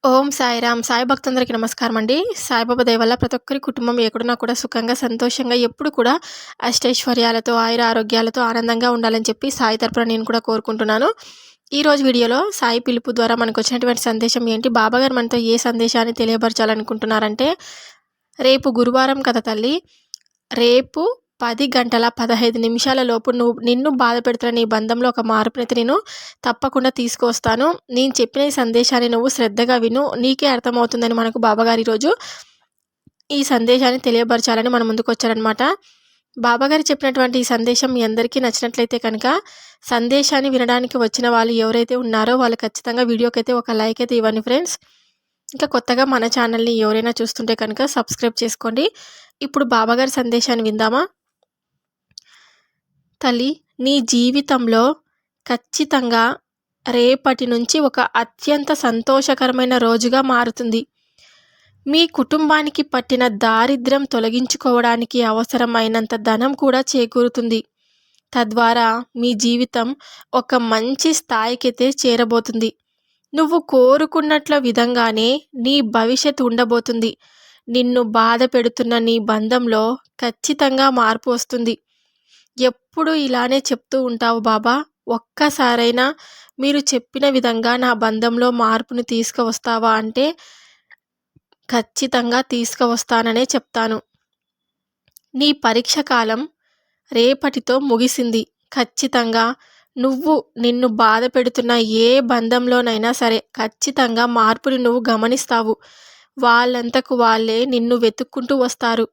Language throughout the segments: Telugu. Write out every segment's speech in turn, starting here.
ఓం సాయిరామ్. సాయి భక్తులందరికీ నమస్కారం అండి. సాయిబాబా దయ వల్ల ప్రతి ఒక్కరి కుటుంబం ఎక్కడున్నా కూడా సుఖంగా, సంతోషంగా ఎప్పుడు కూడా అష్టైశ్వర్యాలతో, ఆయుర ఆరోగ్యాలతో ఆనందంగా ఉండాలని చెప్పి సాయి తరపున నేను కూడా కోరుకుంటున్నాను. ఈరోజు వీడియోలో సాయి పిలుపు ద్వారా మనకొచ్చినటువంటి సందేశం ఏంటి? బాబాగారు మనతో ఏ సందేశాన్ని తెలియపరచాలనుకుంటున్నారంటే, రేపు గురువారం కదా తల్లి, రేపు 10:15 లోపు నిన్ను బాధపెడుతున్న నీ బంధంలో ఒక మార్పునైతే నేను తప్పకుండా తీసుకొస్తాను. నేను చెప్పిన ఈ సందేశాన్ని నువ్వు శ్రద్ధగా విను. నీకే అర్థమవుతుందని మనకు బాబాగారు ఈరోజు ఈ సందేశాన్ని తెలియపరచాలని మన ముందుకొచ్చారనమాట. బాబాగారు చెప్పినటువంటి ఈ సందేశం మీ అందరికీ నచ్చినట్లయితే కనుక సందేశాన్ని వినడానికి వచ్చిన వాళ్ళు ఎవరైతే ఉన్నారో వాళ్ళు ఖచ్చితంగా వీడియోకైతే ఒక లైక్ అయితే ఇవ్వండి ఫ్రెండ్స్. ఇంకా కొత్తగా మన ఛానల్ని ఎవరైనా చూస్తుంటే కనుక సబ్స్క్రైబ్ చేసుకోండి. ఇప్పుడు బాబాగారి సందేశాన్ని విందామా? తల్లి, నీ జీవితంలో ఖచ్చితంగా రేపటి నుంచి ఒక అత్యంత సంతోషకరమైన రోజుగా మారుతుంది. మీ కుటుంబానికి పట్టిన దారిద్ర్యం తొలగించుకోవడానికి అవసరమైనంత ధనం కూడా చేకూరుతుంది. తద్వారా మీ జీవితం ఒక మంచి స్థాయికైతే చేరబోతుంది. నువ్వు కోరుకున్నట్ల విధంగానే నీ భవిష్యత్తు ఉండబోతుంది. నిన్ను బాధ పెడుతున్న నీ బంధంలో ఖచ్చితంగా మార్పు వస్తుంది. ఎప్పుడు ఇలానే చెప్తూ ఉంటావు బాబా, ఒక్కసారైనా మీరు చెప్పిన విధంగా నా బంధంలో మార్పుని తీసుకువస్తావా అంటే ఖచ్చితంగా తీసుకువస్తాననే చెప్తాను. నీ పరీక్ష కాలం రేపటితో ముగిసింది. ఖచ్చితంగా నిన్ను బాధ పెడుతున్న ఏ బంధంలోనైనా సరే ఖచ్చితంగా మార్పుని నువ్వు గమనిస్తావు. వాళ్ళంతకు వాళ్ళే నిన్ను వెతుక్కుంటూ వస్తారు.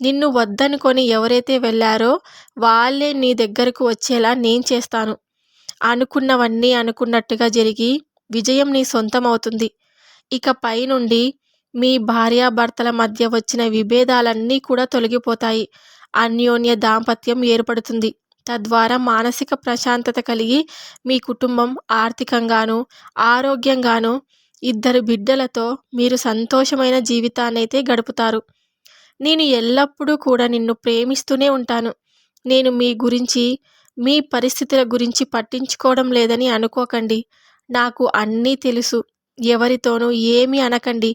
నిన్ను వద్దనుకొని ఎవరైతే వెళ్ళారో వాళ్ళే నీ దగ్గరకు వచ్చేలా నేను చేస్తాను. అనుకున్నవన్నీ అనుకున్నట్టుగా జరిగి విజయం నీ సొంతం అవుతుంది. ఇకపై నుండి మీ భార్యాభర్తల మధ్య వచ్చిన విభేదాలన్నీ కూడా తొలగిపోతాయి. అన్యోన్య దాంపత్యం ఏర్పడుతుంది. తద్వారా మానసిక ప్రశాంతత కలిగి మీ కుటుంబం ఆర్థికంగాను, ఆరోగ్యంగాను, 2 బిడ్డలతో మీరు సంతోషమైన జీవితాన్నైతే గడుపుతారు. నేను ఎల్లప్పుడూ కూడా నిన్ను ప్రేమిస్తూనే ఉంటాను. నేను మీ పరిస్థితుల గురించి పట్టించుకోవడం లేదని అనుకోకండి. నాకు అన్నీ తెలుసు. ఎవరితోనూ ఏమీ అనకండి.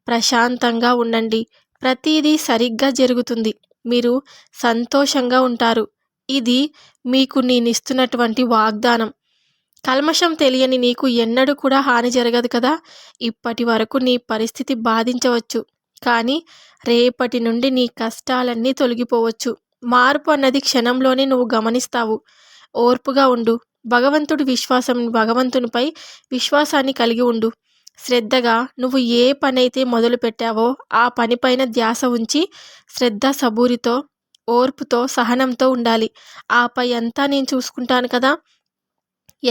ప్రశాంతంగా ఉండండి. ప్రతిదీ సరిగ్గా జరుగుతుంది. మీరు సంతోషంగా ఉంటారు. ఇది మీకు నేనిస్తున్నటువంటి వాగ్దానం. కల్మషం తెలియని నీకు ఎన్నడూ కూడా హాని జరగదు కదా. ఇప్పటి వరకు నీ పరిస్థితి బాధించవచ్చు, కానీ రేపటి నుండి నీ కష్టాలన్నీ తొలగిపోవచ్చు. మార్పు అన్నది క్షణంలోనే నువ్వు గమనిస్తావు. ఓర్పుగా ఉండు. భగవంతునిపై విశ్వాసాన్ని కలిగి ఉండు. శ్రద్ధగా నువ్వు ఏ పనైతే మొదలు పెట్టావో ఆ పనిపైన ధ్యాస ఉంచి శ్రద్ధ, సబూరితో, ఓర్పుతో, సహనంతో ఉండాలి. ఆపై అంతా నేను చూసుకుంటాను కదా.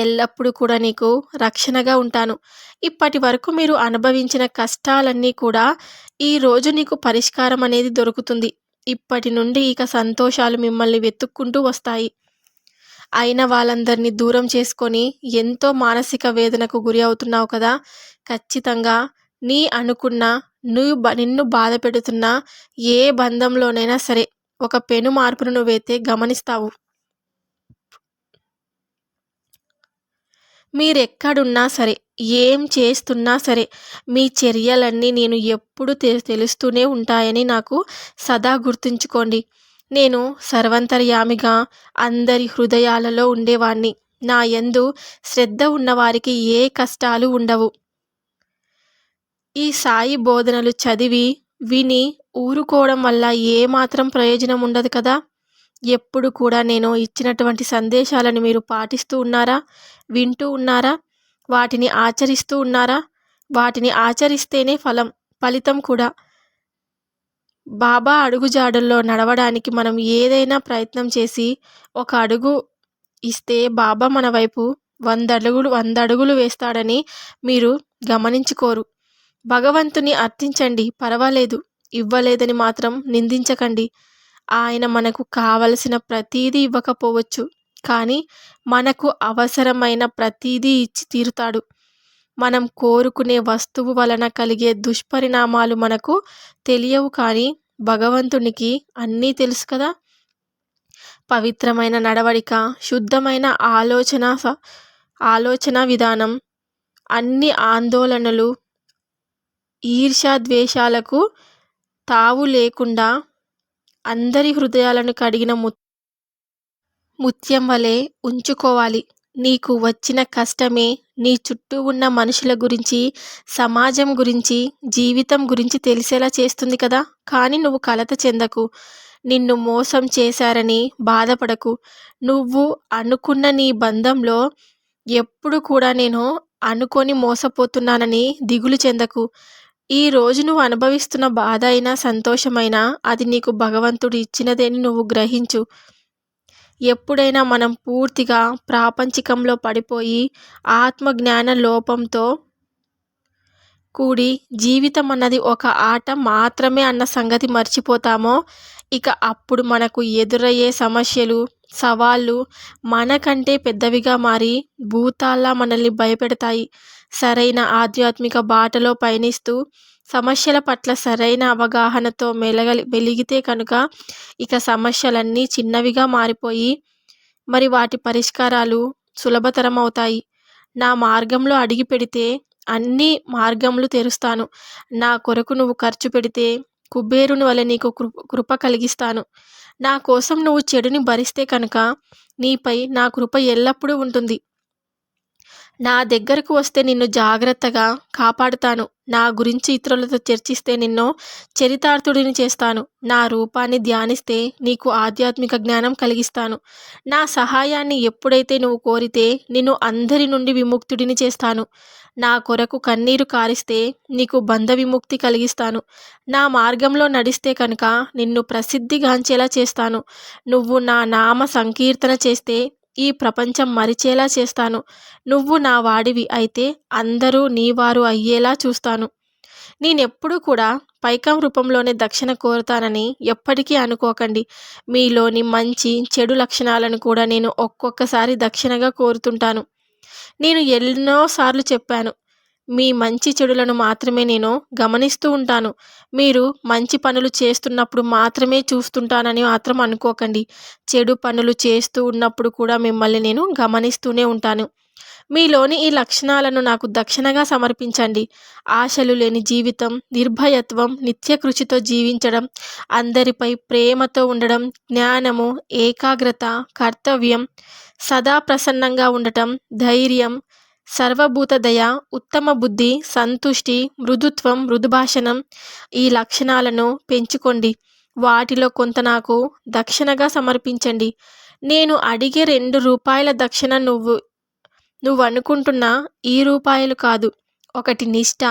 ఎల్లప్పుడూ కూడా నీకు రక్షణగా ఉంటాను. ఇప్పటి వరకు మీరు అనుభవించిన కష్టాలన్నీ కూడా ఈరోజు నీకు పరిష్కారం అనేది దొరుకుతుంది. ఇప్పటి నుండి ఇక సంతోషాలు మిమ్మల్ని వెతుక్కుంటూ వస్తాయి. అయిన వాళ్ళందరినీ దూరం చేసుకొని ఎంతో మానసిక వేదనకు గురి అవుతున్నావు కదా. ఖచ్చితంగా నిన్ను బాధ పెడుతున్న ఏ బంధంలోనైనా సరే ఒక పెను మార్పును నువ్వైతే గమనిస్తావు. మీరెక్కడున్నా సరే, ఏం చేస్తున్నా సరే, మీ చర్యలన్నీ నేను ఎప్పుడు తెలుస్తూనే ఉంటాయని నాకు సదా గుర్తుంచుకోండి. నేను సర్వంతర్యామిగా అందరి హృదయాలలో ఉండేవాణ్ణి. నా యందు శ్రద్ధ ఉన్నవారికి ఏ కష్టాలు ఉండవు. ఈ సాయి బోధనలు చదివి, విని ఊరుకోవడం వల్ల ఏమాత్రం ప్రయోజనం ఉండదు కదా. ఎప్పుడు కూడా నేను ఇచ్చినటువంటి సందేశాలను మీరు పాటిస్తూ ఉన్నారా? వింటూ ఉన్నారా? వాటిని ఆచరిస్తూ ఉన్నారా? వాటిని ఆచరిస్తేనే ఫలితం కూడా. బాబా అడుగుజాడల్లో నడవడానికి మనం ఏదైనా ప్రయత్నం చేసి ఒక అడుగు ఇస్తే బాబా మన వైపు 100 అడుగులు వేస్తాడని మీరు గమనించుకోరు. భగవంతుని అర్థించండి, పర్వాలేదు. ఇవ్వలేదని మాత్రం నిందించకండి. ఆయన మనకు కావలసిన ప్రతీదీ ఇవ్వకపోవచ్చు, కానీ మనకు అవసరమైన ప్రతీదీ ఇచ్చి తీరుతాడు. మనం కోరుకునే వస్తువు వలన కలిగే దుష్పరిణామాలు మనకు తెలియవు, కానీ భగవంతునికి అన్నీ తెలుసు కదా. పవిత్రమైన నడవడిక, శుద్ధమైన ఆలోచన విధానం, అన్ని ఆందోళనలు ఈర్ష్య ద్వేషాలకు తావు లేకుండా అందరి హృదయాలను కడిగిన ముత్యం వలె ఉంచుకోవాలి. నీకు వచ్చిన కష్టమే నీ చుట్టూ ఉన్న మనుషుల గురించి, సమాజం గురించి, జీవితం గురించి తెలిసేలా చేస్తుంది కదా. కానీ నువ్వు కలత చెందకు. నిన్ను మోసం చేశారని బాధపడకు. నువ్వు అనుకున్న నీ బంధంలో ఎప్పుడు కూడా నేను అనుకొని మోసపోతున్నానని దిగులు చెందకు. ఈ రోజు నువ్వు అనుభవిస్తున్న బాధ అయినా సంతోషమైనా అది నీకు భగవంతుడు ఇచ్చినదేని నువ్వు గ్రహించు. ఎప్పుడైనా మనం పూర్తిగా ప్రాపంచికంలో పడిపోయి ఆత్మజ్ఞాన లోపంతో కూడి జీవితం అన్నది ఒక ఆట మాత్రమే అన్న సంగతి మర్చిపోతామో, ఇక అప్పుడు మనకు ఎదురయ్యే సమస్యలు, సవాళ్ళు మనకంటే పెద్దవిగా మారి భూతాల్లా మనల్ని భయపెడతాయి. సరైన ఆధ్యాత్మిక బాటలో పయనిస్తూ సమస్యల పట్ల సరైన అవగాహనతో మెలిగితే కనుక ఇక సమస్యలన్నీ చిన్నవిగా మారిపోయి మరి వాటి పరిష్కారాలు సులభతరం అవుతాయి. నా మార్గంలో అడిగి పెడితే అన్ని మార్గములు తెరుస్తాను. నా కొరకు నువ్వు ఖర్చు పెడితే కుబేరుని వలె నీకు కృప కలిగిస్తాను. నా కోసం నువ్వు చెడుని భరిస్తే కనుక నీపై నా కృప ఎల్లప్పుడూ ఉంటుంది. నా దగ్గరకు వస్తే నిన్ను జాగ్రత్తగా కాపాడుతాను. నా గురించి ఇతరులతో చర్చిస్తే నిన్ను చరితార్థుడిని చేస్తాను. నా రూపాన్ని ధ్యానిస్తే నీకు ఆధ్యాత్మిక జ్ఞానం కలిగిస్తాను. నా సహాయాన్ని ఎప్పుడైతే నువ్వు కోరితే నిన్ను అందరి నుండి విముక్తుడిని చేస్తాను. నా కొరకు కన్నీరు కారిస్తే నీకు బంధ విముక్తి కలిగిస్తాను. నా మార్గంలో నడిస్తే కనుక నిన్ను ప్రసిద్ధిగాంచేలా చేస్తాను. నువ్వు నా నామ సంకీర్తన చేస్తే ఈ ప్రపంచం మరిచేలా చేస్తాను. నువ్వు నా వాడివి అయితే అందరూ నీవారు అయ్యేలా చూస్తాను. నేనెప్పుడూ కూడా పైకం రూపంలోనే దక్షిణ కోరుతానని ఎప్పటికీ అనుకోకండి. మీలోని మంచి చెడు లక్షణాలను కూడా నేను ఒక్కొక్కసారి దక్షిణగా కోరుతుంటాను. నేను ఎన్నోసార్లు చెప్పాను, మీ మంచి చెడులను మాత్రమే నేను గమనిస్తూ ఉంటాను. మీరు మంచి పనులు చేస్తున్నప్పుడు మాత్రమే చూస్తుంటానని మాత్రం అనుకోకండి. చెడు పనులు చేస్తూ ఉన్నప్పుడు కూడా మిమ్మల్ని నేను గమనిస్తూనే ఉంటాను. మీలోని ఈ లక్షణాలను నాకు దక్షిణగా సమర్పించండి. ఆశలు లేని జీవితం, నిర్భయత్వం, నిత్య కృషితో జీవించడం, అందరిపై ప్రేమతో ఉండడం, జ్ఞానము, ఏకాగ్రత, కర్తవ్యం, సదా ప్రసన్నంగా ఉండటం, ధైర్యం, సర్వభూత దయ, ఉత్తమ బుద్ధి, సంతుష్టి, మృదుత్వం, మృదుభాషణం, ఈ లక్షణాలను పెంచుకోండి. వాటిలో కొంత నాకు దక్షిణగా సమర్పించండి. నేను అడిగే 2 రూపాయల దక్షిణ నువ్వు అనుకుంటున్న ఈ రూపాయలు కాదు. ఒకటి నిష్ఠ,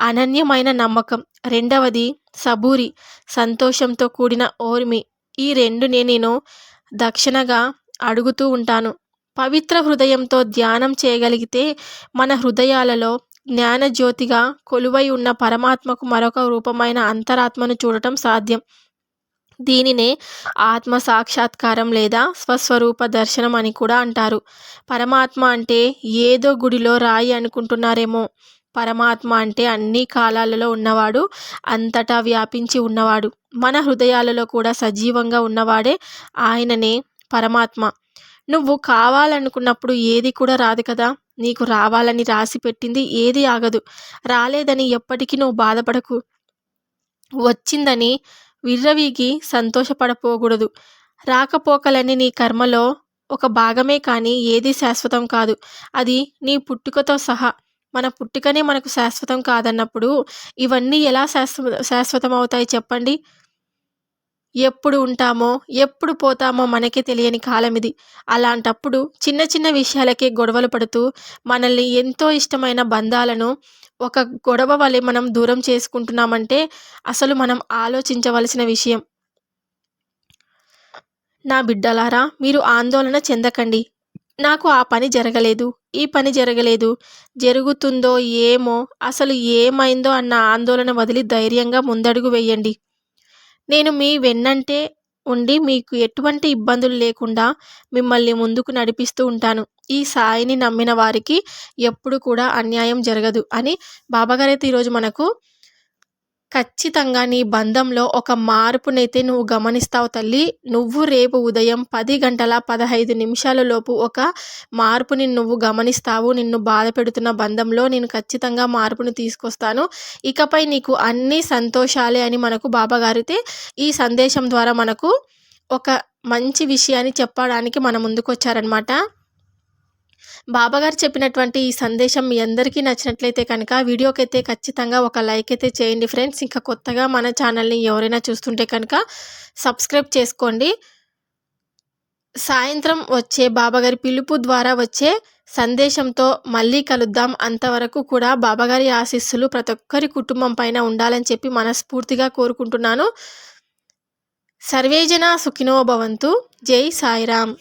అనన్యమైన నమ్మకం. రెండవది సబూరి, సంతోషంతో కూడిన ఓర్మి. ఈ 2 నేను దక్షిణగా అడుగుతూ ఉంటాను. పవిత్ర హృదయంతో ధ్యానం చేయగలిగితే మన హృదయాలలో జ్ఞానజ్యోతిగా కొలువై ఉన్న పరమాత్మకు మరొక రూపమైన అంతరాత్మను చూడటం సాధ్యం. దీనినే ఆత్మ సాక్షాత్కారం లేదా స్వస్వరూప దర్శనం అని కూడా అంటారు. పరమాత్మ అంటే ఏదో గుడిలో రాయి అనుకుంటున్నారేమో. పరమాత్మ అంటే అన్ని కాలాలలో ఉన్నవాడు, అంతటా వ్యాపించి ఉన్నవాడు, మన హృదయాలలో కూడా సజీవంగా ఉన్నవాడే ఆయననే పరమాత్మ. నువ్వు కావాలనుకున్నప్పుడు ఏది కూడా రాదు కదా. నీకు రావాలని రాసి పెట్టింది ఏది ఆగదు. రాలేదని ఎప్పటికీ నువ్వు బాధపడకు. వచ్చిందని విర్రవీగి సంతోషపడపోకూడదు. రాకపోకలని నీ కర్మలో ఒక భాగమే కానీ ఏది శాశ్వతం కాదు. అది నీ పుట్టుకతో సహా. మన పుట్టుకనే మనకు శాశ్వతం కాదన్నప్పుడు ఇవన్నీ ఎలా శాశ్వతం అవుతాయి చెప్పండి? ఎప్పుడు ఉంటామో ఎప్పుడు పోతామో మనకే తెలియని కాలం ఇది. అలాంటప్పుడు చిన్న చిన్న విషయాలకే గొడవలు పడుతూ మనల్ని ఎంతో ఇష్టమైన బంధాలను ఒక గొడవ వలె మనం దూరం చేసుకుంటున్నామంటే అసలు మనం ఆలోచించవలసిన విషయం. నా బిడ్డలారా, మీరు ఆందోళన చెందకండి. నాకు ఆ పని జరగలేదు, ఈ పని జరగలేదు, జరుగుతుందో ఏమో, అసలు ఏమైందో అన్న ఆందోళన వదిలి ధైర్యంగా ముందడుగు వేయండి. నేను మీ వెన్నంటే ఉండి మీకు ఎటువంటి ఇబ్బందులు లేకుండా మిమ్మల్ని ముందుకు నడిపిస్తూ ఉంటాను. ఈ సాయిని నమ్మిన వారికి ఎప్పుడు కూడా అన్యాయం జరగదు అని బాబాగారైతే ఈరోజు మనకు ఖచ్చితంగా నీ బంధంలో ఒక మార్పునైతే నువ్వు గమనిస్తావు తల్లి. నువ్వు రేపు ఉదయం 10:15 లోపు ఒక మార్పుని నువ్వు గమనిస్తావు. నిన్ను బాధపెడుతున్న బంధంలో నేను ఖచ్చితంగా మార్పుని తీసుకొస్తాను. ఇకపై నీకు అన్నీ సంతోషాలే అని మనకు బాబాగారైతే ఈ సందేశం ద్వారా మనకు ఒక మంచి విషయాన్ని చెప్పడానికి మన ముందుకొచ్చారనమాట. బాబాగారు చెప్పినటువంటి ఈ సందేశం మీ అందరికీ నచ్చినట్లయితే కనుక వీడియోకైతే ఖచ్చితంగా ఒక లైక్ అయితే చేయండి ఫ్రెండ్స్. ఇంకా కొత్తగా మన ఛానల్ని ఎవరైనా చూస్తుంటే కనుక సబ్స్క్రైబ్ చేసుకోండి. సాయంత్రం వచ్చే బాబాగారి పిలుపు ద్వారా వచ్చే సందేశంతో మళ్ళీ కలుద్దాం. అంతవరకు కూడా బాబాగారి ఆశీస్సులు ప్రతి ఒక్కరి కుటుంబం పైన ఉండాలని చెప్పి మనస్ఫూర్తిగా కోరుకుంటున్నాను. సర్వేజన సుఖినో భవంతు. జై సాయిరామ్.